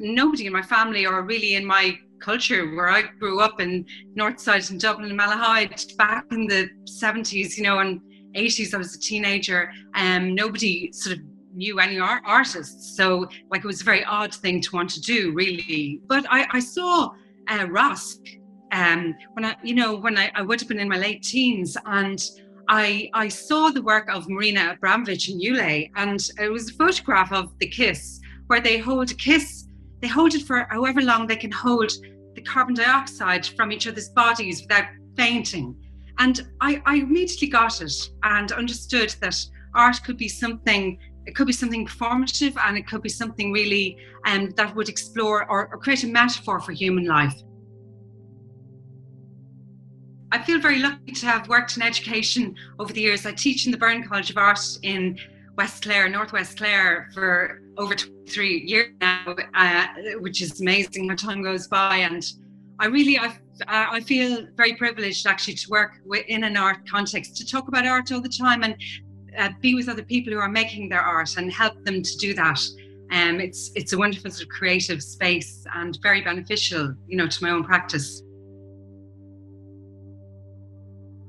nobody in my family or really in my culture where I grew up in Northside in Dublin and Malahide back in the 70s, and 80s, I was a teenager, nobody sort of knew any artists. So like it was a very odd thing to want to do, really. But I saw Rosk when I would have been in my late teens, and I saw the work of Marina Abramovic and Yule, and it was a photograph of the kiss, where they hold a kiss. They hold it for however long they can hold the carbon dioxide from each other's bodies without fainting. And I immediately got it and understood that art could be something. It could be something performative, and it could be something really that would explore or create a metaphor for human life. I feel very lucky to have worked in education over the years. I teach in the Byrne College of Art in West Clare, Northwest Clare, for over 23 years now, which is amazing how time goes by. And I feel very privileged actually to work in an art context, to talk about art all the time and be with other people who are making their art and help them to do that. It's a wonderful sort of creative space and very beneficial, to my own practice.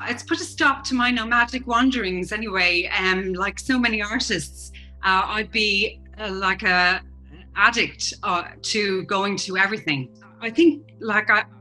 It's put a stop to my nomadic wanderings anyway. Like so many artists, I'd be like a addict to going to everything. I think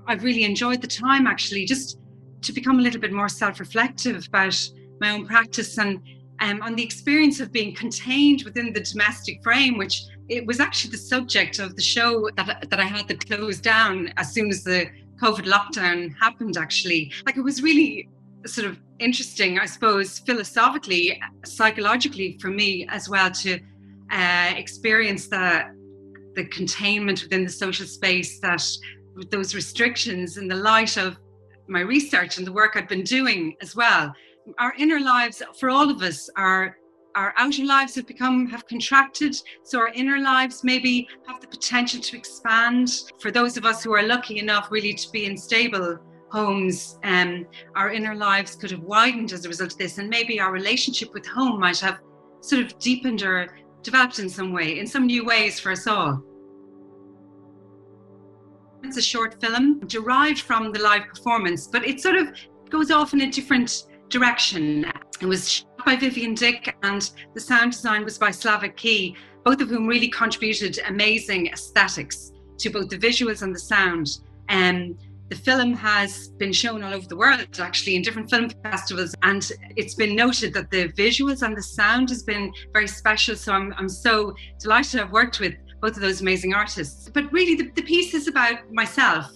I've really enjoyed the time actually, just to become a little bit more self-reflective about my own practice and on the experience of being contained within the domestic frame, which it was actually the subject of the show that I had that closed down as soon as the COVID lockdown happened, actually. Like, it was really sort of interesting, I suppose, philosophically, psychologically for me as well, to experience the containment within the social space, that with those restrictions in the light of my research and the work I'd been doing as well. Our inner lives, for all of us, our outer lives have contracted. So our inner lives maybe have the potential to expand. For those of us who are lucky enough really to be in stable homes, our inner lives could have widened as a result of this. And maybe our relationship with home might have sort of deepened or developed in some way, in some new ways for us all. It's a short film derived from the live performance, but it sort of goes off in a different direction. It was shot by Vivian Dick and the sound design was by Slavic Key, both of whom really contributed amazing aesthetics to both the visuals and the sound. The film has been shown all over the world, actually, in different film festivals, and it's been noted that the visuals and the sound has been very special. So I'm so delighted to have worked with both of those amazing artists. But really, the piece is about myself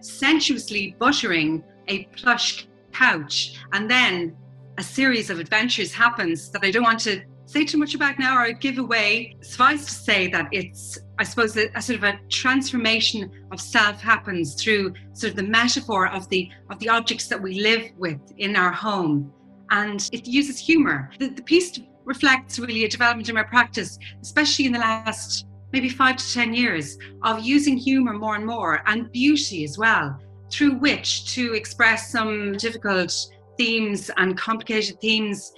sensuously buttering a plush couch, and then a series of adventures happens that I don't want to say too much about now or give away. Suffice to say that it's, I suppose, a sort of a transformation of self happens through sort of the metaphor of the objects that we live with in our home, and it uses humor. The piece reflects really a development in my practice, especially in the last maybe 5 to 10 years, of using humor more and more, and beauty as well, through which to express some difficult themes and complicated themes,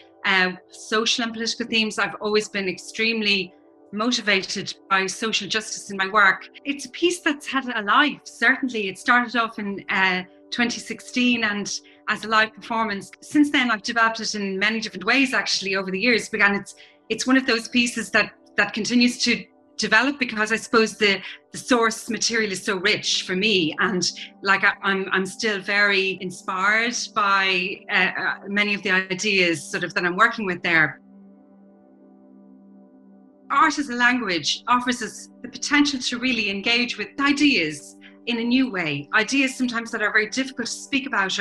social and political themes. I've always been extremely motivated by social justice in my work. It's a piece that's had a life, certainly. It started off in 2016 and as a live performance. Since then, I've developed it in many different ways, actually, over the years. And it's one of those pieces that continues to develop, because I suppose the source material is so rich for me, and like I'm still very inspired by many of the ideas sort of that I'm working with there. Art as a language offers us the potential to really engage with ideas in a new way. Ideas sometimes that are very difficult to speak about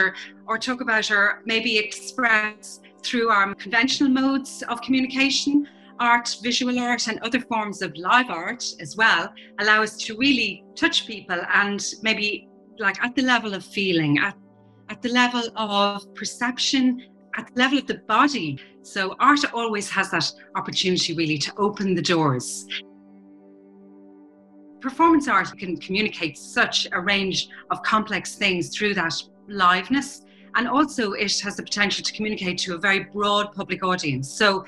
or talk about, or maybe express through our conventional modes of communication. Art, visual art, and other forms of live art as well allow us to really touch people, and maybe like at the level of feeling, at the level of perception, at the level of the body. So art always has that opportunity really to open the doors. Performance art can communicate such a range of complex things through that liveness, and also it has the potential to communicate to a very broad public audience. So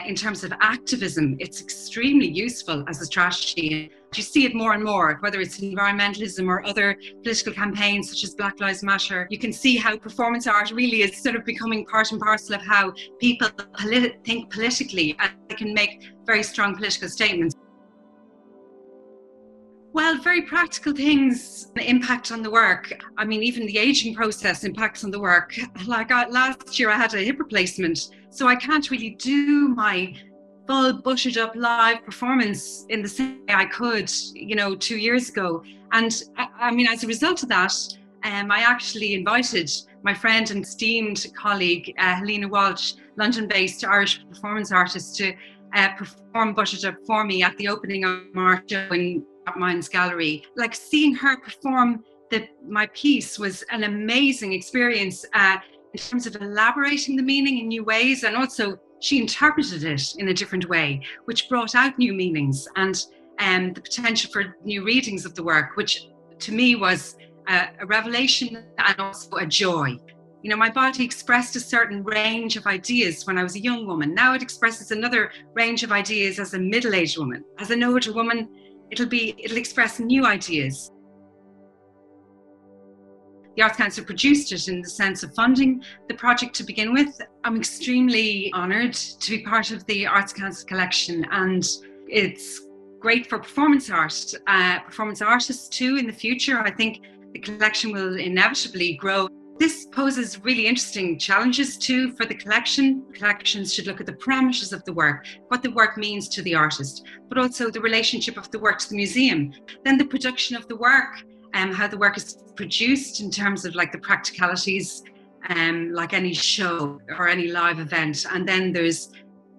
in terms of activism, it's extremely useful as a strategy. You see it more and more, whether it's environmentalism or other political campaigns such as Black Lives Matter. You can see how performance art really is sort of becoming part and parcel of how people think politically, and they can make very strong political statements. Well, very practical things impact on the work. I mean, even the aging process impacts on the work. Like last year I had a hip replacement, so I can't really do my full buttered up live performance in the same way I could, 2 years ago. And I mean, as a result of that, I actually invited my friend and esteemed colleague, Helena Walsh, London-based Irish performance artist, to perform Buttered Up for me at the opening of our show in Minds Gallery. Like, seeing her perform my piece was an amazing experience in terms of elaborating the meaning in new ways, and also she interpreted it in a different way, which brought out new meanings and the potential for new readings of the work, which to me was a revelation and also a joy. My body expressed a certain range of ideas when I was a young woman. Now it expresses another range of ideas as a middle-aged woman. As an older woman, it'll express new ideas. The Arts Council produced it in the sense of funding the project to begin with. I'm extremely honoured to be part of the Arts Council collection, and it's great for performance artists too in the future. I think the collection will inevitably grow. This poses really interesting challenges too for the collection. Collections should look at the parameters of the work, what the work means to the artist, but also the relationship of the work to the museum. Then the production of the work, how the work is produced in terms of like the practicalities, like any show or any live event. And then there's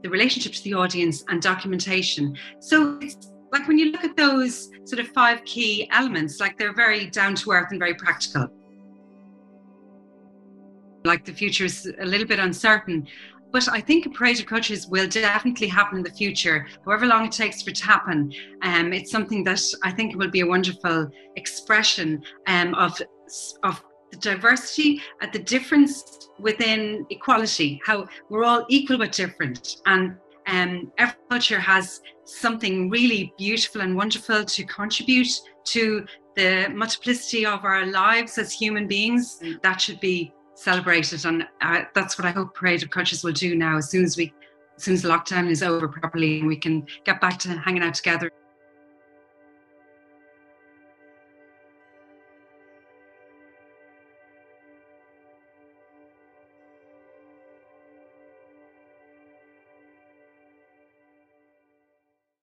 the relationship to the audience and documentation. So it's like, when you look at those sort of 5 key elements, like, they're very down to earth and very practical. Like, the future is a little bit uncertain, but I think a Parade of Cultures will definitely happen in the future, however long it takes for it to happen. It's something that I think will be a wonderful expression of the diversity, at the difference within equality, how we're all equal but different. And every culture has something really beautiful and wonderful to contribute to the multiplicity of our lives as human beings. That should be celebrated, and that's what I hope Parade of Cultures will do now, as soon as the lockdown is over properly and we can get back to hanging out together.